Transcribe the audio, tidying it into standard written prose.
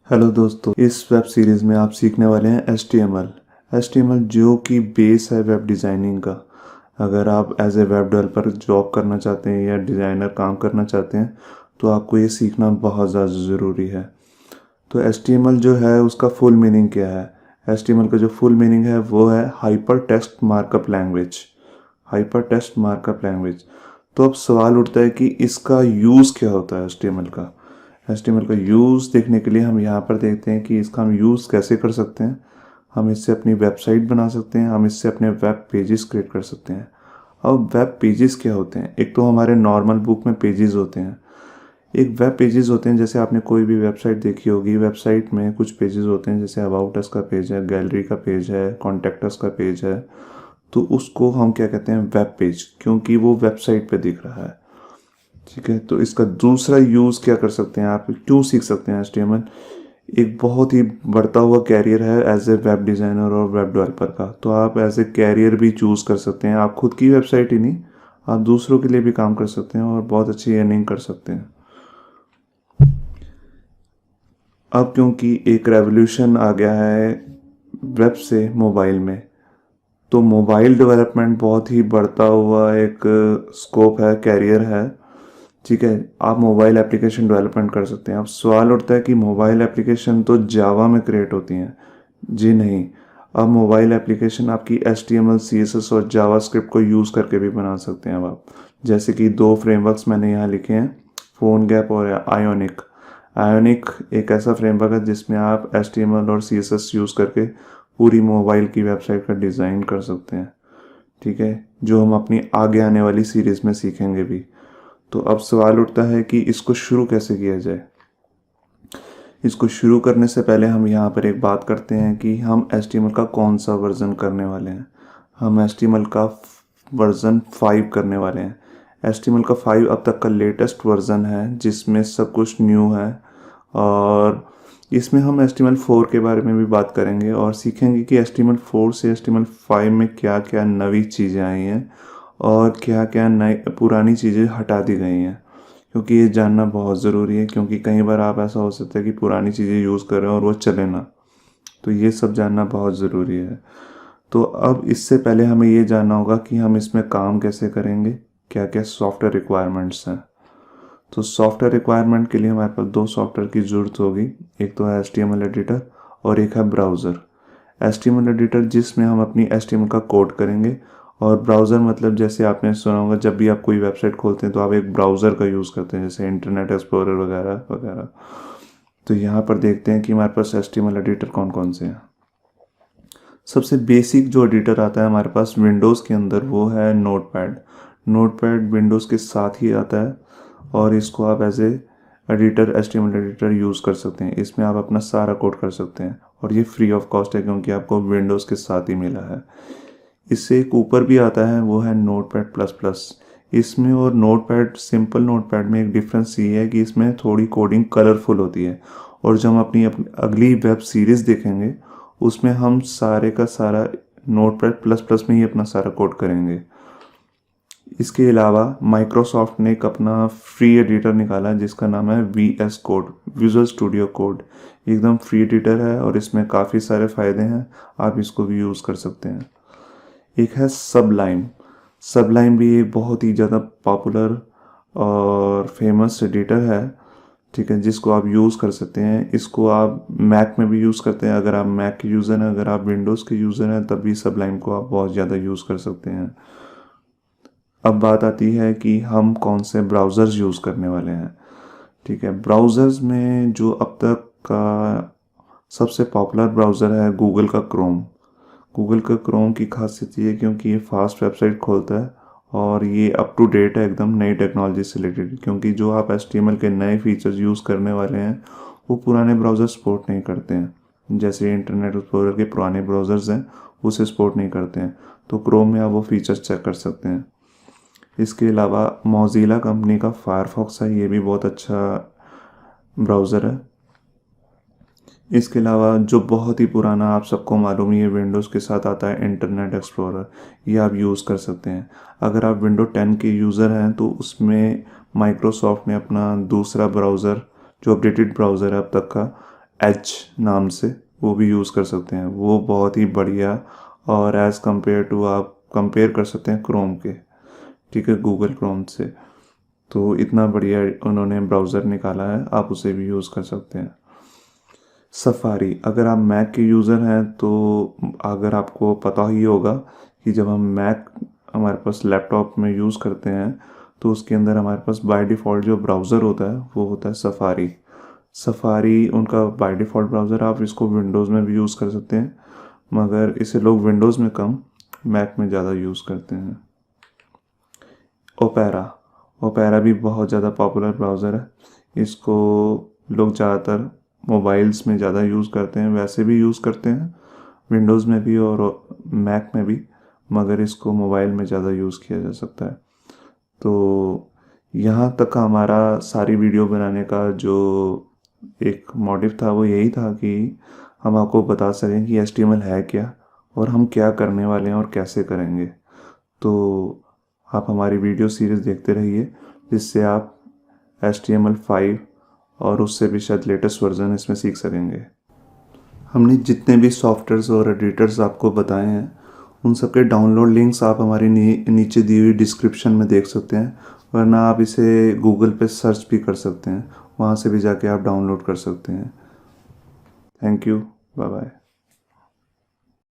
Hello दोस्तों, इस web series में आप सीखने वाले हैं एच टी एम एल जो कि बेस है वेब डिज़ाइनिंग का। अगर आप as a web developer job करना चाहते हैं या डिज़ाइनर काम करना चाहते हैं तो आपको ये सीखना बहुत ज़्यादा ज़रूरी है। तो एच टी एम एल जो है उसका फुल मीनिंग क्या है? एच टी एम एल का जो फुल मीनिंग है वो है hyper text markup language. Hyper text markup language. तो अब सवाल उठता है कि इसका यूज़ क्या होता है एच का। एच का यूज़ देखने के लिए हम यहाँ पर देखते हैं कि इसका हम यूज़ कैसे कर सकते हैं। हम इससे अपनी वेबसाइट बना सकते हैं, हम इससे अपने वेब पेजेस क्रिएट कर सकते हैं। अब वेब पेजेस क्या होते हैं? एक तो हमारे नॉर्मल बुक में पेजेस होते हैं, एक वेब पेजेस होते हैं। जैसे आपने कोई भी वेबसाइट देखी होगी, वेबसाइट में कुछ पेजेस होते हैं, जैसे अबाउट अस का पेज है, गैलरी का पेज है, कॉन्टैक्ट अस का पेज है। तो उसको हम क्या कहते हैं? वेब पेज, क्योंकि वो वेबसाइट पे दिख रहा है। ठीक है, तो इसका दूसरा यूज़ क्या कर सकते हैं, आप क्यों सीख सकते हैं एच एक बहुत ही बढ़ता हुआ कैरियर है एज ए वेब डिज़ाइनर और वेब डेवलपर का। तो आप एज ए कैरियर भी चूज़ कर सकते हैं। आप खुद की वेबसाइट ही नहीं, आप दूसरों के लिए भी काम कर सकते हैं और बहुत अच्छी अर्निंग कर सकते हैं। अब क्योंकि एक रेवोल्यूशन आ गया है वेब से मोबाइल में, तो मोबाइल डेवलपमेंट बहुत ही बढ़ता हुआ एक स्कोप है, कैरियर है। ठीक है, आप मोबाइल एप्लीकेशन डेवलपमेंट कर सकते हैं। अब सवाल उठता है कि मोबाइल एप्लीकेशन तो जावा में क्रिएट होती हैं। जी नहीं, अब मोबाइल एप्लीकेशन आपकी HTML CSS और जावास्क्रिप्ट को यूज़ करके भी बना सकते हैं। अब आप जैसे कि दो फ्रेमवर्क्स मैंने यहाँ लिखे हैं, फ़ोन गैप और आयोनिक। आयोनिक एक ऐसा फ्रेमवर्क है जिसमें आप HTML और CSS यूज़ करके पूरी मोबाइल की वेबसाइट का डिज़ाइन कर सकते हैं। ठीक है, जो हम अपनी आगे आने वाली सीरीज़ में सीखेंगे भी। तो अब सवाल उठता है कि इसको शुरू कैसे किया जाए। इसको शुरू करने से पहले हम यहाँ पर एक बात करते हैं कि हम HTML का कौन सा वर्ज़न करने वाले हैं। हम HTML का वर्ज़न 5 करने वाले हैं। HTML का 5 अब तक का लेटेस्ट वर्ज़न है जिसमें सब कुछ न्यू है। और इसमें हम HTML 4 के बारे में भी बात करेंगे और सीखेंगे कि HTML 4 से HTML 5 में क्या क्या नई चीज़ें आई हैं और क्या क्या नई पुरानी चीज़ें हटा दी गई हैं। क्योंकि ये जानना बहुत ज़रूरी है, क्योंकि कई बार आप ऐसा हो सकता है कि पुरानी चीज़ें यूज़ करें और वो चले ना। तो ये सब जानना बहुत ज़रूरी है। तो अब इससे पहले हमें ये जानना होगा कि हम इसमें काम कैसे करेंगे, क्या क्या सॉफ्टवेयर रिक्वायरमेंट्स हैं। तो सॉफ्टवेयर रिक्वायरमेंट के लिए हमारे पास दो सॉफ्टवेयर की ज़रूरत होगी। एक तो है HTML एडिटर और एक है ब्राउज़र। HTML एडिटर जिसमें हम अपनी HTML का कोड करेंगे, और ब्राउज़र मतलब जैसे आपने सुना होगा, जब भी आप कोई वेबसाइट खोलते हैं तो आप एक ब्राउज़र का यूज़ करते हैं, जैसे इंटरनेट एक्सप्लोरर वगैरह वगैरह। तो यहाँ पर देखते हैं कि हमारे पास HTML एडिटर कौन कौन से हैं। सबसे बेसिक जो एडिटर आता है हमारे पास विंडोज़ के अंदर वो है नोटपैड। नोटपैड विंडोज़ के साथ ही आता है और इसको आप as a editor, HTML editor use कर सकते हैं। इसमें आप अपना सारा कोड कर सकते हैं और ये फ्री ऑफ कॉस्ट है, क्योंकि आपको विंडोज़ के साथ ही मिला है। इससे एक ऊपर भी आता है, वो है नोटपैड प्लस प्लस। इसमें और नोटपैड, सिंपल नोटपैड में एक डिफरेंस ये है कि इसमें थोड़ी कोडिंग कलरफुल होती है। और जब हम अपनी अगली वेब सीरीज़ देखेंगे उसमें हम सारे का सारा नोटपैड प्लस प्लस में ही अपना सारा कोड करेंगे। इसके अलावा माइक्रोसॉफ्ट ने एक अपना फ्री एडिटर निकाला जिसका नाम है VS code, visual studio code. एकदम फ्री एडिटर है और इसमें काफ़ी सारे फ़ायदे हैं, आप इसको भी यूज़ कर सकते हैं। एक है सबलाइम। सबलाइम भी एक बहुत ही ज़्यादा पॉपुलर और फेमस एडिटर है। ठीक है, जिसको आप यूज़ कर सकते हैं। इसको आप मैक में भी यूज़ करते हैं, अगर आप मैक के यूज़र हैं। अगर आप विंडोज़ के यूज़र हैं तब भी सबलाइम को आप बहुत ज़्यादा यूज़ कर सकते हैं। अब बात आती है कि हम कौन से ब्राउज़र्स यूज़ करने वाले हैं। ठीक है, ब्राउज़र्स में जो अब तक का सबसे पॉपुलर ब्राउज़र है गूगल का क्रोम। गूगल का क्रोम की खासियत ये है क्योंकि ये फास्ट वेबसाइट खोलता है और ये अप टू डेट है, एकदम नई टेक्नोलॉजी से रिलेटेड। क्योंकि जो आप HTML के नए फीचर्स यूज़ करने वाले हैं वो पुराने ब्राउज़र सपोर्ट नहीं करते हैं। जैसे इंटरनेट एक्सप्लोरर के पुराने ब्राउज़र्स हैं उसे सपोर्ट नहीं करते हैं, तो क्रोम में आप वो फीचर्स चेक कर सकते हैं। इसके अलावा मोज़िला कंपनी का फायरफॉक्स है, ये भी बहुत अच्छा ब्राउज़र है। इसके अलावा जो बहुत ही पुराना आप सबको मालूम ही है, विंडोज़ के साथ आता है इंटरनेट एक्सप्लोरर, ये आप यूज़ कर सकते हैं। अगर आप विंडो 10 के यूज़र हैं तो उसमें माइक्रोसॉफ्ट ने अपना दूसरा ब्राउज़र, जो अपडेटेड ब्राउज़र है अब तक का, एज नाम से, वो भी यूज़ कर सकते हैं। वो बहुत ही बढ़िया, और एज़ कम्पेयर टू आप कंपेयर कर सकते हैं क्रोम के, ठीक है, गूगल क्रोम से। तो इतना बढ़िया उन्होंने ब्राउज़र निकाला है, आप उसे भी यूज़ कर सकते हैं। सफारी, अगर आप मैक के यूज़र हैं तो अगर आपको पता ही होगा कि जब हम मैक हमारे पास लैपटॉप में यूज़ करते हैं तो उसके अंदर हमारे पास बाय डिफ़ॉल्ट जो ब्राउज़र होता है वो होता है सफारी। सफारी उनका बाय डिफ़ॉल्ट ब्राउज़र, आप इसको विंडोज़ में भी यूज़ कर सकते हैं, मगर इसे लोग विंडोज़ में कम, मैक में ज़्यादा यूज़ करते हैं। ओपेरा, ओपेरा भी बहुत ज़्यादा पॉपुलर ब्राउज़र है। इसको लोग ज़्यादातर मोबाइल्स में ज़्यादा यूज़ करते हैं, वैसे भी यूज़ करते हैं विंडोज़ में भी और मैक में भी, मगर इसको मोबाइल में ज़्यादा यूज़ किया जा सकता है। तो यहाँ तक हमारा सारी वीडियो बनाने का जो एक मोटिव था वो यही था कि हम आपको बता सकें कि HTML है क्या और हम क्या करने वाले हैं और कैसे करेंगे। तो आप हमारी वीडियो सीरीज़ देखते रहिए, जिससे आप HTML5 और उससे भी शायद लेटेस्ट वर्जन इसमें सीख सकेंगे। हमने जितने भी सॉफ्टवेयर्स और एडिटर्स आपको बताए हैं उन सब के डाउनलोड लिंक्स आप हमारी नीचे दी हुई डिस्क्रिप्शन में देख सकते हैं, वरना आप इसे गूगल पे सर्च भी कर सकते हैं, वहाँ से भी जाके आप डाउनलोड कर सकते हैं। Thank you, bye bye.